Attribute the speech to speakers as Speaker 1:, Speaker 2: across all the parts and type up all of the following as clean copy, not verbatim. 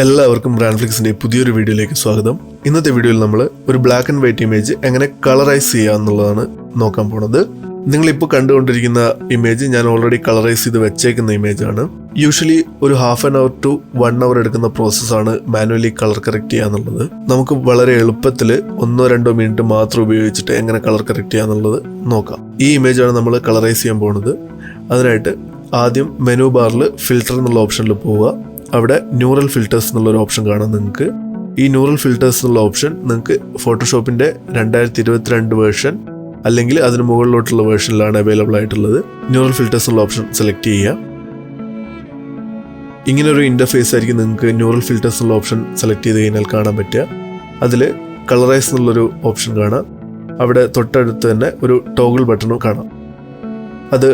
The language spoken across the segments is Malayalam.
Speaker 1: എല്ലാവർക്കും ബ്രാൻഡ്ഫ്ലിക്സിന്റെ പുതിയൊരു വീഡിയോയിലേക്ക് സ്വാഗതം. ഇന്നത്തെ വീഡിയോയിൽ നമ്മൾ ഒരു ബ്ലാക്ക് ആൻഡ് വൈറ്റ് ഇമേജ് എങ്ങനെ കളറൈസ് ചെയ്യുക എന്നുള്ളതാണ് നോക്കാൻ പോണത്. നിങ്ങളിപ്പോൾ കണ്ടുകൊണ്ടിരിക്കുന്ന ഇമേജ് ഞാൻ ഓൾറെഡി കളറൈസ് ചെയ്ത് വെച്ചേക്കുന്ന ഇമേജ് ആണ്. യൂഷ്വലി ഒരു 1/2 hour to 1 hour എടുക്കുന്ന പ്രോസസ്സാണ് മാനുവലി കളർ കറക്റ്റ് ചെയ്യുക എന്നുള്ളത്. നമുക്ക് വളരെ എളുപ്പത്തിൽ 1-2 മിനിറ്റ് മാത്രം ഉപയോഗിച്ചിട്ട് എങ്ങനെ കളർ കറക്റ്റ് ചെയ്യുക എന്നുള്ളത് നോക്കാം. ഈ ഇമേജാണ് നമ്മൾ കളറൈസ് ചെയ്യാൻ പോകുന്നത്. അതിനായിട്ട് ആദ്യം മെനു ബാറിൽ ഫിൽറ്റർ എന്നുള്ള ഓപ്ഷനിൽ പോവുക. അവിടെ ന്യൂറൽ ഫിൽറ്റേഴ്സ് എന്നുള്ളൊരു ഓപ്ഷൻ കാണാം. നിങ്ങൾക്ക് ഈ ന്യൂറൽ ഫിൽറ്റേഴ്സ് എന്നുള്ള ഓപ്ഷൻ നിങ്ങൾക്ക് ഫോട്ടോഷോപ്പിൻ്റെ 2022 വേർഷൻ അല്ലെങ്കിൽ അതിന് മുകളിലോട്ടുള്ള വേർഷനിലാണ് അവൈലബിൾ ആയിട്ടുള്ളത്. ന്യൂറൽ ഫിൽറ്റേഴ്സ് എന്നുള്ള ഓപ്ഷൻ സെലക്ട് ചെയ്യുക. ഇങ്ങനൊരു ഇൻ്റർഫേസ് ആയിരിക്കും നിങ്ങൾക്ക് ന്യൂറൽ ഫിൽറ്റേഴ്സ് എന്നുള്ള ഓപ്ഷൻ സെലക്ട് ചെയ്ത് കഴിഞ്ഞാൽ കാണാൻ പറ്റുക. അതിൽ കളറൈസ് എന്നുള്ളൊരു ഓപ്ഷൻ കാണാം. അവിടെ തൊട്ടടുത്ത് തന്നെ ഒരു ടോഗിൾ ബട്ടണും കാണാം. അത്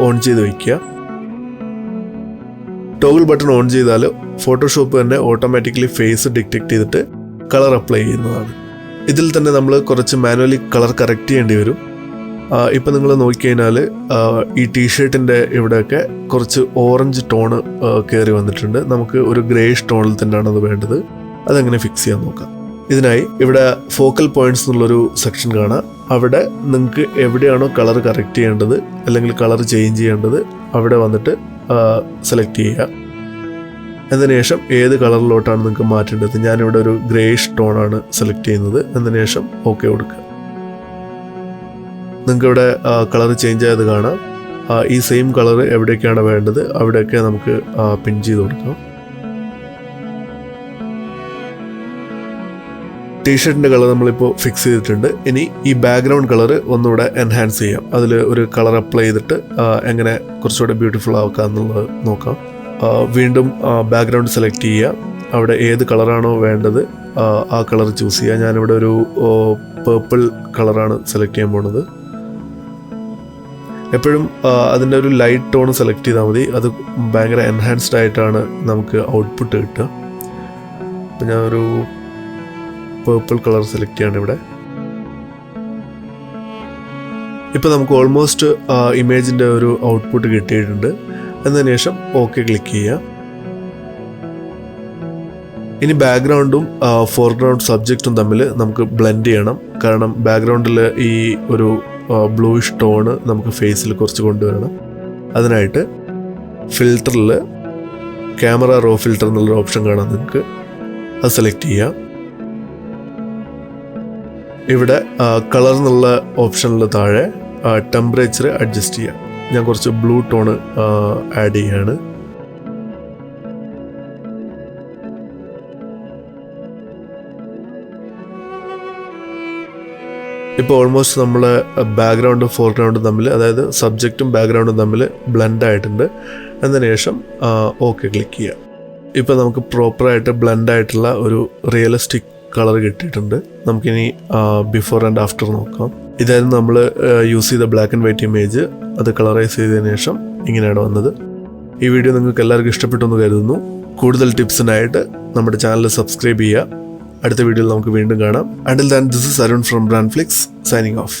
Speaker 1: ഓൺ ചെയ്ത് വയ്ക്കുക. ടോഗിൾ ബട്ടൺ ഓൺ ചെയ്താൽ ഫോട്ടോഷോപ്പ് തന്നെ ഓട്ടോമാറ്റിക്കലി ഫേസ് ഡിറ്റക്ട് ചെയ്തിട്ട് കളർ അപ്ലൈ ചെയ്യുന്നതാണ്. ഇതിൽ തന്നെ നമ്മൾ കുറച്ച് മാനുവലി കളർ കറക്റ്റ് ചെയ്യേണ്ടി വരും. ഇപ്പം നിങ്ങൾ നോക്കിക്കഴിഞ്ഞാൽ ഈ ടീഷർട്ടിൻ്റെ ഇവിടെയൊക്കെ കുറച്ച് ഓറഞ്ച് ടോണ് കയറി വന്നിട്ടുണ്ട്. നമുക്ക് ഒരു ഗ്രേഷ് ടോണിൽ തന്നെയാണ് അത് വേണ്ടത്. അതെങ്ങനെ ഫിക്സ് ചെയ്യാൻ നോക്കാം. ഇതിനായി ഇവിടെ ഫോക്കൽ പോയിന്റ്സ് എന്നുള്ളൊരു സെക്ഷൻ കാണാം. അവിടെ നിങ്ങൾക്ക് എവിടെയാണോ കളർ കറക്റ്റ് ചെയ്യേണ്ടത് അല്ലെങ്കിൽ കളർ ചേഞ്ച് ചെയ്യേണ്ടത് അവിടെ വന്നിട്ട് സെലക്ട് ചെയ്യുക. അതിന് ശേഷം ഏത് കളറിലോട്ടാണ് നിങ്ങൾക്ക് മാറ്റേണ്ടത്. ഞാനിവിടെ ഒരു ഗ്രേഷ് ടോണാണ് സെലക്ട് ചെയ്യുന്നത്. അതിന് ശേഷം ഓക്കെ കൊടുക്കുക. നിങ്ങൾക്ക് ഇവിടെ കളർ ചേഞ്ച് ആയത് കാണാം. ഈ സെയിം കളർ എവിടെയൊക്കെയാണ് വേണ്ടത് അവിടെയൊക്കെ നമുക്ക് പിൻ ചെയ്ത് കൊടുക്കാം. ടീഷർട്ടിൻ്റെ കളർ നമ്മളിപ്പോൾ ഫിക്സ് ചെയ്തിട്ടുണ്ട്. ഇനി ഈ ബാക്ക്ഗ്രൗണ്ട് കളർ ഒന്നുകൂടെ എൻഹാൻസ് ചെയ്യാം. അതിൽ ഒരു കളർ അപ്ലൈ ചെയ്തിട്ട് എങ്ങനെ കുറച്ചുകൂടെ ബ്യൂട്ടിഫുൾ ആക്കാം എന്നുള്ളത് നോക്കാം. വീണ്ടും ബാക്ക്ഗ്രൗണ്ട് സെലക്ട് ചെയ്യുക. അവിടെ ഏത് കളറാണോ വേണ്ടത് ആ കളർ ചൂസ് ചെയ്യുക. ഞാനിവിടെ ഒരു പേർപ്പിൾ കളറാണ് സെലക്ട് ചെയ്യാൻ പോകുന്നത്. എപ്പോഴും അതിൻ്റെ ഒരു ലൈറ്റ് ടോൺ സെലക്ട് ചെയ്താൽ മതി. അത് ഭയങ്കര എൻഹാൻസ്ഡ് ആയിട്ടാണ് നമുക്ക് ഔട്ട്പുട്ട് കിട്ടുക. അപ്പം ഞാനൊരു പേർപ്പിൾ കളർ സെലക്ട് ചെയ്യാണ് ഇവിടെ. ഇപ്പം നമുക്ക് ഓൾമോസ്റ്റ് ഇമേജിൻ്റെ ഒരു ഔട്ട്പുട്ട് കിട്ടിയിട്ടുണ്ട്. എന്നതിന് ശേഷം ഓക്കെ ക്ലിക്ക് ചെയ്യുക. ഇനി ബാക്ക്ഗ്രൗണ്ടും ഫോർഗ്രൗണ്ട് സബ്ജക്റ്റും തമ്മിൽ നമുക്ക് ബ്ലെൻഡ് ചെയ്യണം. കാരണം ബാക്ക്ഗ്രൗണ്ടിൽ ഈ ഒരു ബ്ലൂയിഷ് ടോണ് നമുക്ക് ഫേസിൽ കുറച്ച് കൊണ്ടുവരണം. അതിനായിട്ട് ഫിൽറ്ററിൽ ക്യാമറ റോ ഫിൽറ്റർ എന്നുള്ളൊരു ഓപ്ഷൻ കാണാം. നിങ്ങൾക്ക് അത് സെലക്ട് ചെയ്യാം. ഇവിടെ കളർ എന്നുള്ള ഓപ്ഷനിൽ താഴെ ടെമ്പറേച്ചർ അഡ്ജസ്റ്റ് ചെയ്യാം. ഞാൻ കുറച്ച് ബ്ലൂ ടോണ് ആഡ് ചെയ്യാണ്. ഇപ്പോൾ ഓൾമോസ്റ്റ് നമ്മൾ ബാക്ക്ഗ്രൗണ്ടും ഫോർഗ്രൗണ്ടും തമ്മിൽ, അതായത് സബ്ജക്റ്റും ബാക്ക്ഗ്രൗണ്ടും തമ്മിൽ ബ്ലെൻഡ് ആയിട്ടുണ്ട്. അതിന് ശേഷം ഓക്കെ ക്ലിക്ക് ചെയ്യാം. ഇപ്പോൾ നമുക്ക് പ്രോപ്പറായിട്ട് ബ്ലെൻഡ് ആയിട്ടുള്ള ഒരു റിയലിസ്റ്റിക് കളർ കിട്ടിയിട്ടുണ്ട്. നമുക്കിനി ബിഫോർ ആൻഡ് ആഫ്റ്റർ നോക്കാം. ഇതായിരുന്നു നമ്മൾ യൂസ് ചെയ്ത ബ്ലാക്ക് ആൻഡ് വൈറ്റ് ഇമേജ്. അത് കളറൈസ് ചെയ്തതിന് ശേഷം ഇങ്ങനെയാണ് വന്നത്. ഈ വീഡിയോ നിങ്ങൾക്ക് എല്ലാവർക്കും ഇഷ്ടപ്പെട്ടു എന്ന് കരുതുന്നു. കൂടുതൽ ടിപ്സിനായിട്ട് നമ്മുടെ ചാനൽ സബ്സ്ക്രൈബ് ചെയ്യുക. അടുത്ത വീഡിയോയിൽ നമുക്ക് വീണ്ടും കാണാം. Until then, this is Arun from Brandflix signing off.